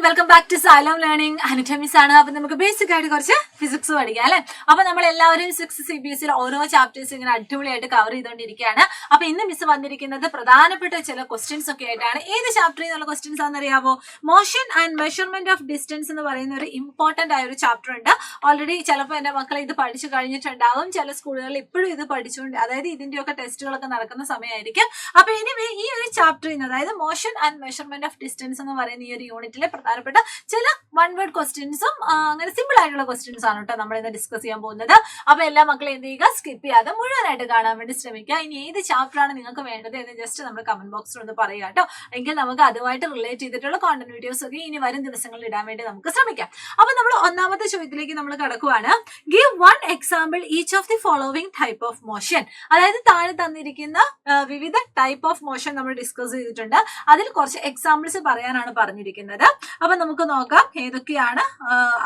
Welcome back to xylem learning. Anatomies ആണ്. അപ്പൊ നമുക്ക് ബേസിക് ആയിട്ട് കുറച്ച് ഫിസിക്സ് പഠിക്കാം അല്ലെ. അപ്പൊ നമ്മൾ എല്ലാവരും 6 CBSE ഓരോ ചാപ്റ്റേഴ്സ് ഇങ്ങനെ അടിപൊളിയായിട്ട് കവർ ചെയ്തുകൊണ്ടിരിക്കുകയാണ്. അപ്പൊ ഇന്ന് മിസ് വന്നിരിക്കുന്നത് പ്രധാനപ്പെട്ട ചില ക്വസ്റ്റ്യൻസ് ഒക്കെ ആയിട്ടാണ്. ഏത് ചാപ്റ്ററിൽ നിന്നുള്ള ക്വസ്റ്റ്യൻസ് ആണെന്ന് അറിയാമോ? Motion and measurement of distance എന്ന് പറയുന്ന ഒരു ഇമ്പോർട്ടന്റ് ആയ ഒരു ചാപ്റ്റർ ഉണ്ട്. ഓൾറെഡി ചിലപ്പോൾ എന്റെ മക്കൾ ഇത് പഠിച്ചു കഴിഞ്ഞിട്ടുണ്ടാവും. ചില സ്കൂളുകളിൽ ഇപ്പോഴും ഇത് പഠിച്ചുകൊണ്ട്, അതായത് ഇതിന്റെയൊക്കെ ടെസ്റ്റുകളൊക്കെ നടക്കുന്ന സമയമായിരിക്കും. അപ്പൊ ഇനി ഈ ഒരു ചാപ്റ്ററിൽ നിന്ന്, അതായത് motion and measurement of distance എന്ന് പറയുന്ന ഈ ഒരു യൂണിറ്റിലെ പ്രധാനപ്പെട്ട ചില വൺ വേർഡ് ക്വസ്റ്റ്യൻസും അങ്ങനെ സിമ്പിൾ ആയിട്ടുള്ള ക്വസ്റ്റ്യൻസ് ആണ് കേട്ടോ നമ്മൾ ഇന്ന് ഡിസ്കസ് ചെയ്യാൻ പോകുന്നത്. അപ്പൊ എല്ലാ മക്കളും എന്ത് ചെയ്യുക, സ്കിപ്പ് ചെയ്യാതെ മുഴുവനായിട്ട് കാണാൻ വേണ്ടി ശ്രമിക്കുക. ഇനി ഏത് ചാപ്റ്റർ ആണ് നിങ്ങൾക്ക് വേണ്ടത് എന്ന് ജസ്റ്റ് നമ്മൾ കമന്റ് ബോക്സിൽ ഒന്ന് പറയുക കേട്ടോ. എങ്കിൽ നമുക്ക് അതുമായിട്ട് റിലേറ്റ് ചെയ്തിട്ടുള്ള കോണ്ടന്റ് വീഡിയോസ് ഒക്കെ ഇനി വരും ദിവസങ്ങളിൽ ഇടാൻ വേണ്ടി നമുക്ക് ശ്രമിക്കാം. അപ്പൊ നമ്മൾ ഒന്നാമത്തെ ചോദ്യത്തിലേക്ക് നമ്മൾ കടക്കുവാണ്. Give one example each of the following type of motion. അതായത് താഴെ തന്നിരിക്കുന്ന വിവിധ ടൈപ്പ് ഓഫ് മോഷൻ നമ്മൾ ഡിസ്കസ് ചെയ്തിട്ടുണ്ട്. അതിൽ കുറച്ച് എക്സാമ്പിൾസ് പറയാനാണ് പറഞ്ഞിരിക്കുന്നത്. അപ്പൊ നമുക്ക് നോക്കാം ഏതൊക്കെയാണ്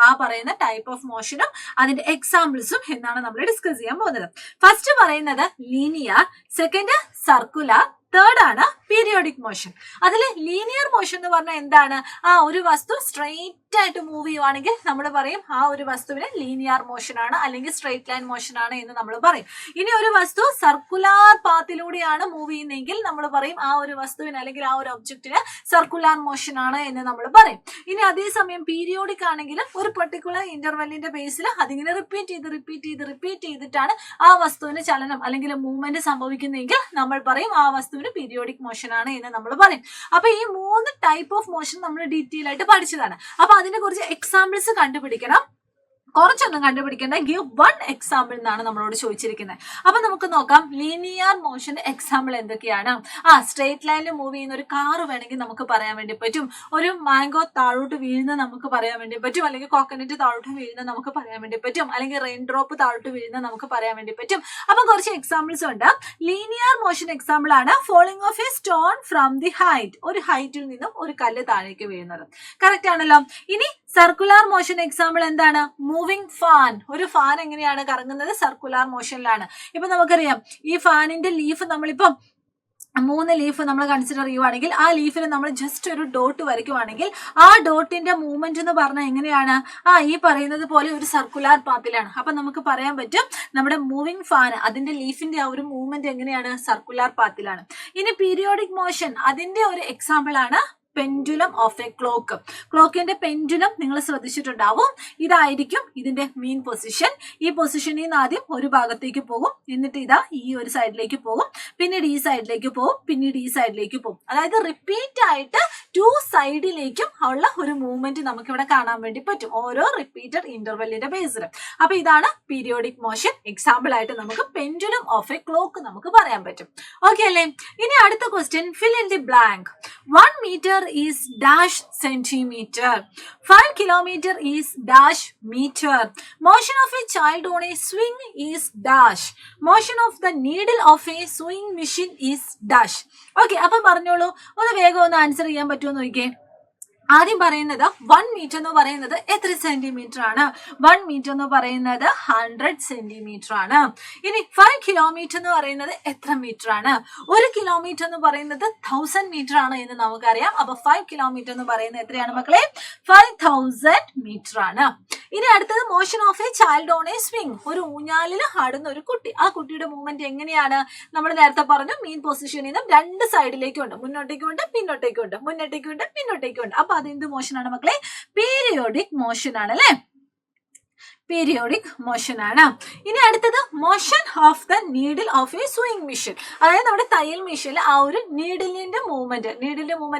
ആ പറയുന്ന ടൈപ്പ് ഓഫ് മോഷനും അതിന്റെ എക്സാമ്പിൾസും എന്നാണ് നമ്മൾ ഡിസ്കസ് ചെയ്യാൻ പോകുന്നത്. ഫസ്റ്റ് പറയുന്നത് ലീനിയർ, സെക്കൻഡ് സർക്കുലർ, തേർഡ് ആണ് പീരിയോഡിക് മോഷൻ. അതിൽ ലീനിയർ മോഷൻ എന്ന് പറഞ്ഞാൽ എന്താണ്? ഒരു വസ്തു സ്ട്രെയിറ്റ് ആയിട്ട് മൂവ് ചെയ്യുവാണെങ്കിൽ നമ്മൾ പറയും ആ ഒരു വസ്തുവിന് ലീനിയർ മോഷൻ ആണ് അല്ലെങ്കിൽ സ്ട്രെയിറ്റ് ലൈൻ മോഷൻ ആണ് എന്ന് നമ്മൾ പറയും. ഇനി ഒരു വസ്തു സർക്കുലാർ പാത്തിലൂടെയാണ് മൂവ് ചെയ്യുന്നതെങ്കിൽ നമ്മൾ പറയും ആ ഒരു വസ്തുവിന് അല്ലെങ്കിൽ ആ ഒരു ഒബ്ജക്റ്റിന് സർക്കുലാർ മോഷൻ ആണ് എന്ന് നമ്മൾ പറയും. ഇനി അതേസമയം പീരിയോഡിക് ആണെങ്കിൽ ഒരു പെർട്ടിക്കുലർ ഇന്റർവെല്ലിന്റെ ബേസിൽ അതിങ്ങനെ റിപ്പീറ്റ് ചെയ്തിട്ടാണ് ആ വസ്തുവിന് ചലനം അല്ലെങ്കിൽ മൂവ്മെന്റ് സംഭവിക്കുന്നതെങ്കിൽ നമ്മൾ പറയും ആ വസ്തുവിന് പീരിയോഡിക് മോഷൻ ആണ് എന്ന് നമ്മൾ പറയും. അപ്പൊ ഈ 3 ടൈപ്പ് ഓഫ് മോഷൻ നമ്മൾ ഡീറ്റെയിൽ ആയിട്ട് പഠിച്ചതാണ്. അപ്പൊ അതിനെ കുറിച്ച് എക്സാമ്പിൾസ് കണ്ടുപിടിക്കണം. കുറച്ചൊന്നും കണ്ടുപിടിക്കേണ്ട, ഗിവ് വൺ എക്സാമ്പിൾ എന്നാണ് നമ്മളോട് ചോദിച്ചിരിക്കുന്നത്. അപ്പൊ നമുക്ക് നോക്കാം ലീനിയർ മോഷന്റെ എക്സാമ്പിൾ എന്തൊക്കെയാണ്. സ്ട്രേറ്റ് ലൈനിൽ മൂവ് ചെയ്യുന്ന ഒരു കാർ വേണമെങ്കിൽ നമുക്ക് പറയാൻ വേണ്ടി പറ്റും. ഒരു മാംഗോ താഴോട്ട് വീഴുന്ന നമുക്ക് പറയാൻ വേണ്ടി പറ്റും. അല്ലെങ്കിൽ കോക്കനറ്റ് താഴോട്ട് വീഴുന്ന നമുക്ക് പറയാൻ വേണ്ടി പറ്റും. അല്ലെങ്കിൽ റെയിൻ ഡ്രോപ്പ് താഴോട്ട് വീഴുന്ന നമുക്ക് പറയാൻ വേണ്ടി പറ്റും. അപ്പൊ കുറച്ച് എക്സാമ്പിൾസ് ഉണ്ട്. ലീനിയർ മോഷൻ എക്സാമ്പിൾ ആണ് falling of a stone from the height. ഒരു ഹൈറ്റിൽ നിന്നും ഒരു കല്ല് താഴേക്ക് വീഴുന്നത്. കറക്റ്റ് ആണല്ലോ. ഇനി സർക്കുലാർ മോഷൻ എക്സാമ്പിൾ എന്താണ്? Moving fan. ഒരു ഫാൻ എങ്ങനെയാണ് കറങ്ങുന്നത്? സർക്കുലാർ മോഷനിലാണ്. ഇപ്പൊ നമുക്കറിയാം ഈ ഫാനിന്റെ ലീഫ് നമ്മളിപ്പം 3 ലീഫ് നമ്മൾ കൺസിഡർ ചെയ്യുവാണെങ്കിൽ ആ ലീഫിൽ നമ്മൾ ജസ്റ്റ് ഒരു ഡോട്ട് വരയ്ക്കുവാണെങ്കിൽ ആ ഡോട്ടിന്റെ മൂവ്മെന്റ് എന്ന് പറഞ്ഞാൽ എങ്ങനെയാണ്? ഈ പറയുന്നത് പോലെ ഒരു സർക്കുലാർ പാത്തിലാണ്. അപ്പൊ നമുക്ക് പറയാൻ പറ്റും നമ്മുടെ മൂവിംഗ് ഫാൻ അതിന്റെ ലീഫിന്റെ ആ ഒരു മൂവ്മെന്റ് എങ്ങനെയാണ്? സർക്കുലാർ പാത്തിലാണ്. ഇനി പീരിയോഡിക് മോഷൻ അതിന്റെ ഒരു എക്സാമ്പിൾ ആണ് പെൻഡുലം ഓഫ് എ ക്ലോക്ക്. ക്ലോക്കിന്റെ പെൻഡുലം നിങ്ങൾ ശ്രദ്ധിച്ചിട്ടുണ്ടാവും. ഇതായിരിക്കും ഇതിന്റെ മീൻ പൊസിഷൻ. ഈ പൊസിഷനിൽ നിന്ന് ആദ്യം ഒരു ഭാഗത്തേക്ക് പോകും, എന്നിട്ട് ഇതാ ഈ ഒരു സൈഡിലേക്ക് പോകും, പിന്നീട് ഈ സൈഡിലേക്ക് പോകും, പിന്നീട് ഈ സൈഡിലേക്ക് പോകും. അതായത് റിപ്പീറ്റ് ആയിട്ട് 2 സൈഡിലേക്കും ഉള്ള ഒരു മൂവ്മെന്റ് നമുക്ക് ഇവിടെ കാണാൻ വേണ്ടി പറ്റും ഓരോ റിപ്പീറ്റഡ് ഇന്റർവെല്ലിന്റെ ബേസിൽ. അപ്പൊ ഇതാണ് പീരിയോഡിക് മോഷൻ. എക്സാമ്പിൾ ആയിട്ട് നമുക്ക് പെൻഡുലം ഓഫ് എ ക്ലോക്ക് നമുക്ക് പറയാൻ പറ്റും. ഓക്കെ അല്ലേ? ഇനി അടുത്ത question, fill in the blank. 1 meter is dash centimeter. 5 kilometer is dash meter. Motion of a child on a swing is dash. Motion of the needle of a sewing machine is dash. Okay, അപ്പൊ പറഞ്ഞോളൂ. ഒന്ന് വേഗം ഒന്ന് answer ചെയ്യാൻ പറ്റുമോ നോക്കിയേ. ആദ്യം പറയുന്നത് 1 മീറ്റർ എന്ന് പറയുന്നത് എത്ര സെന്റിമീറ്റർ ആണ്? 1 മീറ്റർ എന്ന് പറയുന്നത് 100 സെന്റിമീറ്റർ ആണ്. ഇനി 5 കിലോമീറ്റർ എന്ന് പറയുന്നത് എത്ര മീറ്റർ ആണ്? 1 കിലോമീറ്റർ എന്ന് പറയുന്നത് 1000 മീറ്റർ ആണ് എന്ന് നമുക്കറിയാം. അപ്പൊ 5 കിലോമീറ്റർ എന്ന് പറയുന്നത് എത്രയാണ് മക്കളെ? 5000 മീറ്റർ ആണ്. ഇനി അടുത്തത് motion of A child on A swing. ഒരു ഊഞ്ഞാലിൽ ആടുന്ന ഒരു കുട്ടി. ആ കുട്ടിയുടെ മൂവ്മെന്റ് എങ്ങനെയാണ്? നമ്മൾ നേരത്തെ പറഞ്ഞു മീൻ പൊസിഷനിൽ നിന്നും 2 സൈഡിലേക്കും ഉണ്ട്. മുന്നോട്ടേക്കും ഉണ്ട്, പിന്നോട്ടേക്കും ഉണ്ട്, മുന്നോട്ടേക്കും ഉണ്ട്, പിന്നോട്ടേക്കും ഉണ്ട്. അപ്പൊ അതെന്ത് മോഷൻ ആണ് മക്കളെ? പീരിയോഡിക് മോഷൻ ആണ് അല്ലെ? പീരിയോഡിക് മോഷൻ ആണ്. ഇനി അടുത്തത് motion of the needle of A sewing machine. അതായത് നമ്മുടെ തയ്യൽ മെഷീനിൽ ആ ഒരു നീഡിലിന്റെ മൂവ്മെന്റ്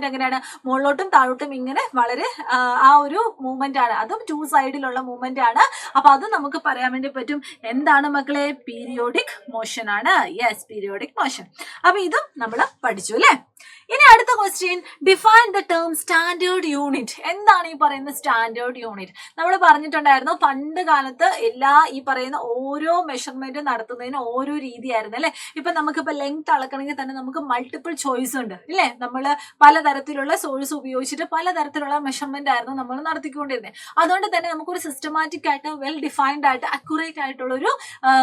എങ്ങനെയാണ്? മുകളിലോട്ടും താഴോട്ടും ഇങ്ങനെ വളരെ ആ ഒരു മൂവ്മെന്റ് ആണ്. അതും 2 സൈഡിലുള്ള മൂവ്മെന്റ് ആണ്. അപ്പൊ അത് നമുക്ക് പറയാൻ വേണ്ടി പറ്റും എന്താണ് മക്കളെ? പീരിയോഡിക് മോഷൻ ആണ്. Yes, periodic motion. അപ്പൊ ഇതും നമ്മൾ പഠിച്ചു അല്ലെ? ഇനി അടുത്ത question, define the term standard unit. എന്താണ് ഈ പറയുന്ന സ്റ്റാൻഡേർഡ് യൂണിറ്റ്? നമ്മൾ പറഞ്ഞിട്ടുണ്ടായിരുന്നു പണ്ട് കാലത്ത് എല്ലാ ഈ പറയുന്ന ഓരോ മെഷർമെന്റ് നടത്തുന്നതിന് ഓരോ രീതിയായിരുന്നു അല്ലെ? ഇപ്പൊ നമുക്കിപ്പോ ലെങ്ത് അളക്കണമെങ്കിൽ തന്നെ നമുക്ക് മൾട്ടിപ്പിൾ ചോയ്സ് ഉണ്ട് ഇല്ലേ? നമ്മൾ പലതരത്തിലുള്ള സോഴ്സ് ഉപയോഗിച്ചിട്ട് പലതരത്തിലുള്ള മെഷർമെന്റ് ആയിരുന്നു നമ്മൾ നടത്തിക്കൊണ്ടിരുന്നത്. അതുകൊണ്ട് തന്നെ നമുക്കൊരു സിസ്റ്റമാറ്റിക് ആയിട്ട് വെൽ ഡിഫൈൻഡ് ആയിട്ട് അക്യുറേറ്റ് ആയിട്ടുള്ള ഒരു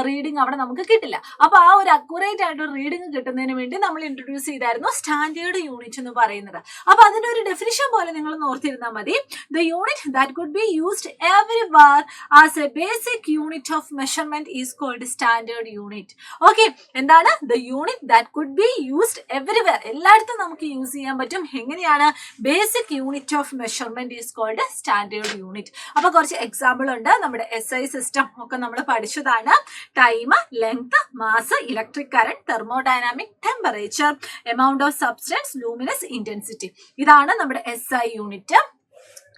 റീഡിങ് അവിടെ നമുക്ക് കിട്ടില്ല. അപ്പൊ ആ ഒരു അക്യുറേറ്റ് ആയിട്ടുള്ള റീഡിങ് കിട്ടുന്നതിന് വേണ്ടി നമ്മൾ ഇൻട്രൊഡ്യൂസ് ചെയ്തായിരുന്നു സ്റ്റാൻഡേർഡ് സ്റ്റാൻഡേർഡ് യൂണിറ്റ് എന്ന് പറയുന്നത്. അപ്പൊ അതിന്റെ ഒരു ഡെഫിനിഷൻ പോലെ നിങ്ങൾ ഓർത്തിരുന്നാൽ മതി. The unit that could be used everywhere as a basic unit of measurement is called standard unit. Okay, എന്താണ് the unit that could be used everywhere, എല്ലായിടത്തും നമുക്ക് യൂസ് ചെയ്യാൻ പറ്റും. എങ്ങനെയാണ്? Basic unit of measurement is called standard unit. അപ്പൊ കുറച്ച് example ഉണ്ട്. നമ്മുടെ SI സിസ്റ്റം ഒക്കെ നമ്മൾ പഠിച്ചതാണ്. Time, length, mass, electric current, thermodynamic, temperature, amount of substance, luminous, intensity. ഇതാണ് നമ്മുടെ SI യൂണിറ്റ്.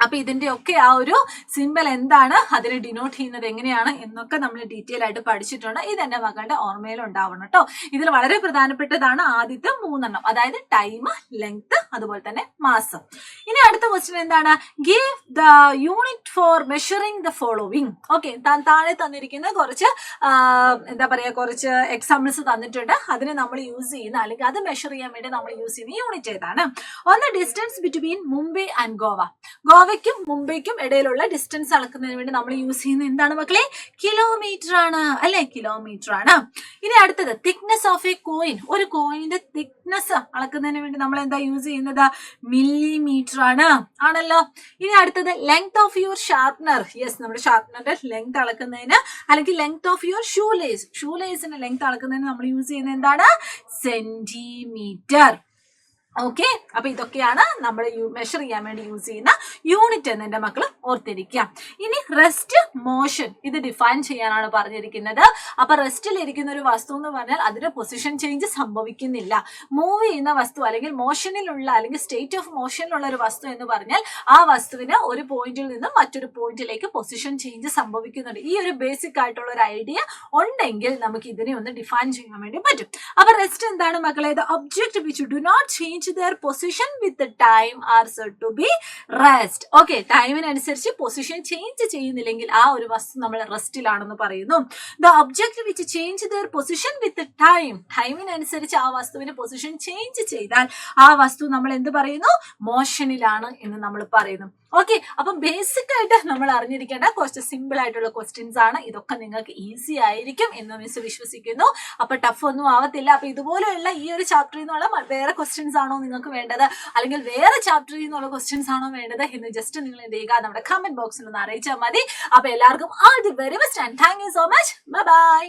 അപ്പൊ ഇതിന്റെ ഒക്കെ ആ ഒരു സിമ്പിൾ എന്താണ്, അതിനെ ഡിനോട്ട് ചെയ്യുന്നത് എങ്ങനെയാണ് എന്നൊക്കെ നമ്മൾ ഡീറ്റെയിൽ ആയിട്ട് പഠിച്ചിട്ടുണ്ട്. ഇത് എന്റെ മകളുടെ ഓർമ്മയിൽ ഉണ്ടാവണം കേട്ടോ. ഇതിൽ വളരെ പ്രധാനപ്പെട്ടതാണ് ആദ്യത്തെ 3 എണ്ണം, അതായത് ടൈം, ലെങ്ത്, അതുപോലെ തന്നെ മാസം. ഇനി അടുത്ത ക്വസ്റ്റ്യൻ എന്താണ്? Give the unit for measuring the following. Okay, താഴെ തന്നിരിക്കുന്ന കുറച്ച് എന്താ പറയാ, കുറച്ച് എക്സാമ്പിൾസ് തന്നിട്ടുണ്ട്. അതിനെ നമ്മൾ യൂസ് ചെയ്യുന്ന, അല്ലെങ്കിൽ അത് മെഷർ ചെയ്യാൻ വേണ്ടി നമ്മൾ യൂസ് ചെയ്യുന്ന യൂണിറ്റ് ഏതാണ്? ഒന്ന്, distance between Mumbai and Goa. ഗോവയ്ക്കും മുംബൈക്കും ഇടയിലുള്ള ഡിസ്റ്റൻസ് അളക്കുന്നതിന് വേണ്ടി നമ്മൾ യൂസ് ചെയ്യുന്ന എന്താണ് മക്കളെ? കിലോമീറ്റർ ആണ്, അല്ലെ? കിലോമീറ്റർ ആണ്. ഇനി അടുത്തത്, തിക്നെസ് ഓഫ് എ കോയിൻ. ഒരു കോയിന്റെ തിക്നെസ് അളക്കുന്നതിന് വേണ്ടി നമ്മൾ എന്താ യൂസ് ചെയ്യുന്നത്? മില്ലിമീറ്റർ ആണ്, ആണല്ലോ. ഇനി അടുത്തത്, length of your sharpener. Yes, നമ്മുടെ ഷാർപ്നറിന്റെ ലെങ്ത് അളക്കുന്നതിന്, അല്ലെങ്കിൽ ലെങ്ത് ഓഫ് യുവർ ഷൂലേസ്, ഷൂലേസിന്റെ ലെങ്ത് അളക്കുന്നതിന് നമ്മൾ യൂസ് ചെയ്യുന്നത് എന്താണ്? സെന്റിമീറ്റർ. ഓക്കെ, അപ്പൊ ഇതൊക്കെയാണ് നമ്മൾ മെഷർ ചെയ്യാൻ വേണ്ടി യൂസ് ചെയ്യുന്ന യൂണിറ്റ് എന്ന് എന്റെ മക്കൾ ഓർത്തിരിക്കുക. ഇനി റെസ്റ്റ്, മോഷൻ, ഇത് ഡിഫൈൻ ചെയ്യാനാണ് പറഞ്ഞിരിക്കുന്നത്. അപ്പൊ റെസ്റ്റിൽ ഇരിക്കുന്ന ഒരു വസ്തു എന്ന് പറഞ്ഞാൽ അതിന്റെ പൊസിഷൻ ചേഞ്ച് സംഭവിക്കുന്നില്ല. മൂവ് ചെയ്യുന്ന വസ്തു, അല്ലെങ്കിൽ മോഷനിലുള്ള, അല്ലെങ്കിൽ സ്റ്റേറ്റ് ഓഫ് മോഷനിലുള്ള ഒരു വസ്തു എന്ന് പറഞ്ഞാൽ ആ വസ്തുവിന് ഒരു പോയിന്റിൽ നിന്നും മറ്റൊരു പോയിന്റിലേക്ക് പൊസിഷൻ ചേഞ്ച് സംഭവിക്കുന്നുണ്ട്. ഈ ഒരു ബേസിക് ആയിട്ടുള്ള ഒരു ഐഡിയ ഉണ്ടെങ്കിൽ നമുക്ക് ഇതിനെ ഒന്ന് ഡിഫൈൻ ചെയ്യാൻ വേണ്ടി പറ്റും. അപ്പൊ റെസ്റ്റ് എന്താണ് മക്കളെ? The object which do not change their position with the time are said to be rest. Okay, ടൈമിനനുസരിച്ച് പൊസിഷൻ ചേഞ്ച് ചെയ്യുന്നില്ലെങ്കിൽ ആ ഒരു വസ്തു നമ്മൾ റെസ്റ്റിലാണെന്ന് പറയുന്നു. The object which change their position with the time, ടൈമിനനുസരിച്ച് ആ വസ്തുവിന്റെ പൊസിഷൻ ചേഞ്ച് ചെയ്താൽ ആ വസ്തു നമ്മൾ എന്ത് പറയുന്നു? മോഷനിലാണ് എന്ന് നമ്മൾ പറയുന്നു. ഓക്കെ, അപ്പൊ ബേസിക് ആയിട്ട് നമ്മൾ അറിഞ്ഞിരിക്കേണ്ട കുറച്ച് സിമ്പിൾ ആയിട്ടുള്ള ക്വസ്റ്റ്യൻസ് ആണ്. ഇതൊക്കെ നിങ്ങൾക്ക് ഈസി ആയിരിക്കും എന്ന് മിസ് വിശ്വസിക്കുന്നു. അപ്പൊ ടഫ് ഒന്നും ആവത്തില്ല. അപ്പൊ ഇതുപോലെയുള്ള ഈ ഒരു ചാപ്റ്ററിൽ നിന്നുള്ള വേറെ ക്വസ്റ്റ്യൻസ് ആണോ നിങ്ങൾക്ക് വേണ്ടത്, അല്ലെങ്കിൽ വേറെ ചാപ്റ്ററിൽ നിന്നുള്ള ക്വസ്റ്റ്യൻസ് ആണോ വേണ്ടത് എന്ന് ജസ്റ്റ് നിങ്ങൾ എന്ത് ചെയ്യുക, നമ്മുടെ കമന്റ് ബോക്സിൽ ഒന്ന് അറിയിച്ചാൽ മതി. അപ്പൊ എല്ലാവർക്കും all the very best and thank you so much. Bye bye.